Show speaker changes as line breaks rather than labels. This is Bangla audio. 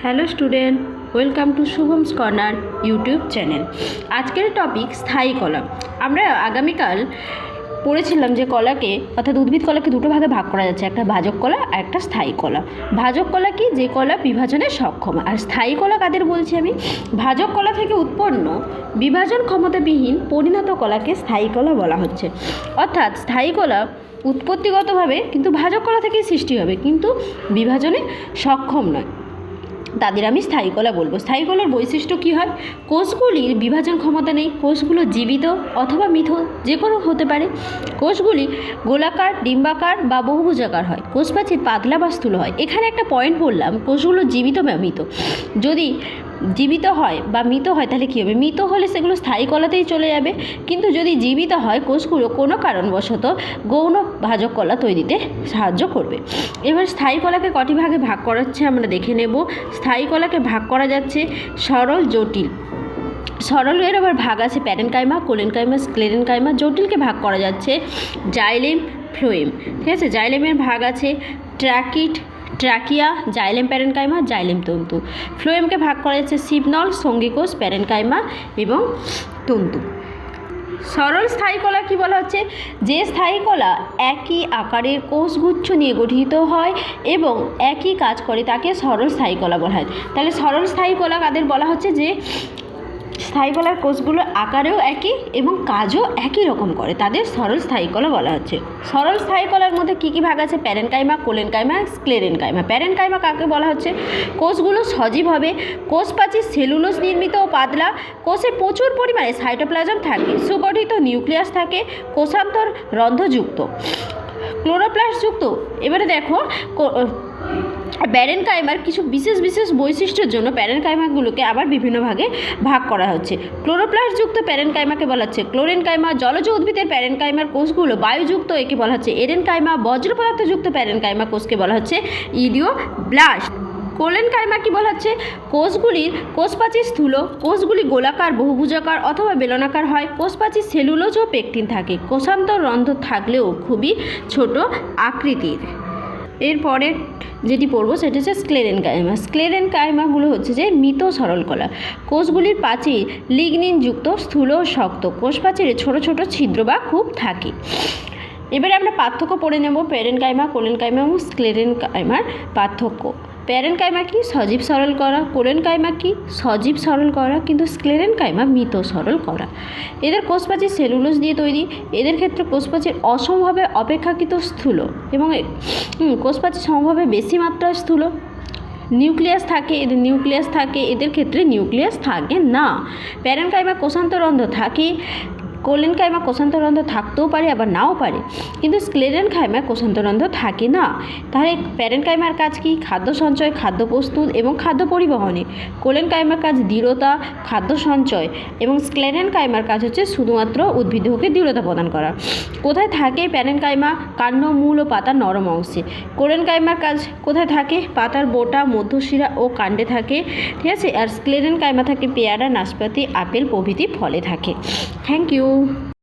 Hello student, welcome to Shubham's corner YouTube channel. আজকের টপিক স্থায়ী কলা। আমরা আগামীকাল পড়েছিলাম যে কলাকে অর্থাৎ উদ্ভিদ কলাকে দুটো ভাগে ভাগ করা যাচ্ছে, একটা ভাজক কলা আর একটা স্থায়ী কলা। ভাজক কলা কি? যে কলা বিভাজনে সক্ষম। আর স্থায়ী কলা কাদের বলছি আমি? ভাজক কলা থেকে উৎপন্ন বিভাজন ক্ষমতাবিহীন পরিণত কলাকে স্থায়ী কলা বলা হচ্ছে। অর্থাৎ স্থায়ী কলা উৎপত্তিগতভাবে কিন্তু ভাজক কলা থেকেই সৃষ্টি হবে, কিন্তু বিভাজনে সক্ষম নয়, তাদের আমি স্থায়ী কলা বলবো। স্থায়ী কলার বৈশিষ্ট্য কী হয়? কোষগুলির বিভাজন ক্ষমতা নেই, কোষগুলো জীবিত অথবা মৃত যে কোনো হতে পারে। কোষগুলি গোলাকার, ডিম্বাকার বা বহুভুজাকার হয়। কোষপ্রাচীর পাতলা বা স্থূল হয়। এখানে একটা পয়েন্ট বললাম, কোষগুলো জীবিত বা মৃত। যদি জীবিত হয় বা মৃত হয় তাহলে কী হবে? মৃত হলে সেগুলো স্থায়ী কলাতেই চলে যাবে, কিন্তু যদি জীবিত হয় কোষগুলো কোনো কারণবশত গৌণ ভাজক কলা তৈরিতে সাহায্য করবে। এবার স্থায়ী কলাকে কটি ভাগে ভাগ করা হচ্ছে আমরা দেখে নেব। স্থায়ী কলাকে ভাগ করা যাচ্ছে সরল, জটিল। সরলের আবার ভাগ আছে প্যারেনকাইমা, কোলেনকাইমা, স্ক্লেরেনকাইমা। জটিলকে ভাগ করা যাচ্ছে জাইলেম, ফ্লোয়েম। ঠিক আছে, জাইলেমের ভাগ আছে ট্র্যাকিট, ট্র্যাকিয়া, জাইলেম প্যারেনকাইমা, জাইলেম তন্তু। ফ্লোয়েমকে ভাগ করা যাচ্ছে সিপনল, সঙ্গীকোষ, প্যারেনকাইমা এবং তন্তু। সরল স্থায়ী কলা কি বলা হচ্ছে? যে স্থায়ী কলা একই আকারের কোষগুচ্ছ নিয়ে গঠিত হয় এবং একই কাজ করে তাকে সরল স্থায়ী কলা বলা হয়। তাহলে সরল স্থায়ী কলা কাদের বলা হচ্ছে? যে স্থায়ী কলার কোষগুলো আকারেও একই এবং কাজও একই রকম করে, তাদের সরল স্থায়ী কলা বলা হচ্ছে। সরল স্থায়ী কলার মধ্যে কী কী ভাগ আছে? Parenchyma, collenchyma, sclerenchyma. প্যারেনকাইমা কাকে বলা হচ্ছে? কোষগুলো সজীব হবে, কোষ প্রাচীর সেলুলোজ নির্মিত ও পাতলা, কোষে প্রচুর পরিমাণে সাইটোপ্লাজম থাকে, সুগঠিত নিউক্লিয়াস থাকে, কোষান্তর রন্ধ্রযুক্ত, ক্লোরোপ্লাস্টযুক্ত। এবারে দেখো প্যারেনকাইমার কিছু বিশেষ বিশেষ বৈশিষ্ট্যের জন্য প্যারেনকাইমাগুলোকে আবার বিভিন্ন ভাগে ভাগ করা হচ্ছে। ক্লোরোপ্লাস্টযুক্ত প্যারেনকাইমাকে বলা হচ্ছে ক্লোরেনকাইমা। জলজ উদ্ভিদের প্যারেনকাইমার কোষগুলো বায়ুযুক্ত, একে বলা হচ্ছে এরেনকাইমা। বজ্র পদার্থযুক্ত প্যারেনকাইমা কোষকে বলা হচ্ছে ইডিওব্লাস্ট। কোলেনকাইমা কি বলা হচ্ছে? কোষগুলির কোষপ্রাচীর স্থূল, কোষগুলি গোলাকার, বহুভুজাকার অথবা বেলনাকার হয়। কোষপ্রাচীর সেলুলোজ ও পেকটিন থাকে, কোষান্তর রন্ধ্র থাকলেও খুবই ছোট আকৃতির। এরপরে যেটি পড়বো সেটা হচ্ছে স্ক্লেরেনকাইমা। স্ক্লেরেনকাইমাগুলো হচ্ছে যে মৃত সরল কলা। কোষগুলির প্রাচীর লিগনিনযুক্ত, স্থূল ও শক্ত। কোষ প্রাচীরে ছোট ছোট ছিদ্র বা খুব থাকে। এবারে আমরা পার্থক্য পড়ে নেব প্যারেনকাইমা, কোলেনকাইমা এবং স্ক্লেরেনকাইমার পার্থক্য। প্যারেনকাইমা কি? সজীব সরল করা। কোলেনকাইমা কি? সজীব সরল করা, কিন্তু স্ক্লেরেনকাইমা মৃত সরল করা। এদের কোষপ্রাচীর সেলুলোজ দিয়ে তৈরি। এদের ক্ষেত্রে কোষপ্রাচীর অসমভাবে অপেক্ষাকৃত স্থূল এবং কোষপ্রাচীর সমভাবে বেশি মাত্রায় স্থূল। নিউক্লিয়াস থাকে, এদের নিউক্লিয়াস থাকে, এদের ক্ষেত্রে নিউক্লিয়াস থাকে না। প্যারেনকাইমা কোষান্তররন্ধ্র থাকে, কোলেনকাইমা কোষান্তররন্ধ্র থাকতেও পারে আবার নাও পারে, কিন্তু স্ক্লেরেনকাইমা কোষান্তররন্ধ্র থাকে না। তাহলে প্যারেনকাইমার কাজ কি? খাদ্য সঞ্চয়, খাদ্য প্রস্তুত এবং খাদ্য পরিবহনে। কোলেনকাইমার কাজ দৃঢ়তা, খাদ্য সঞ্চয়, এবং স্ক্লেরেনকাইমার কাজ হচ্ছে শুধুমাত্র উদ্ভিদকে দৃঢ়তা প্রদান করা। কোথায় থাকে প্যারেনকাইমা? কাণ্ড, মূল ও পাতার নরম অংশে। কোলেনকাইমার কাজ কোথায় থাকে? পাতার বোটা, মধ্যশিরা ও কাণ্ডে থাকে। ঠিক আছে, আর স্ক্লেরেনকাইমা থাকে পেয়ারা, নাশপাতি, আপেল প্রভৃতি ফলে থাকে। Thank you.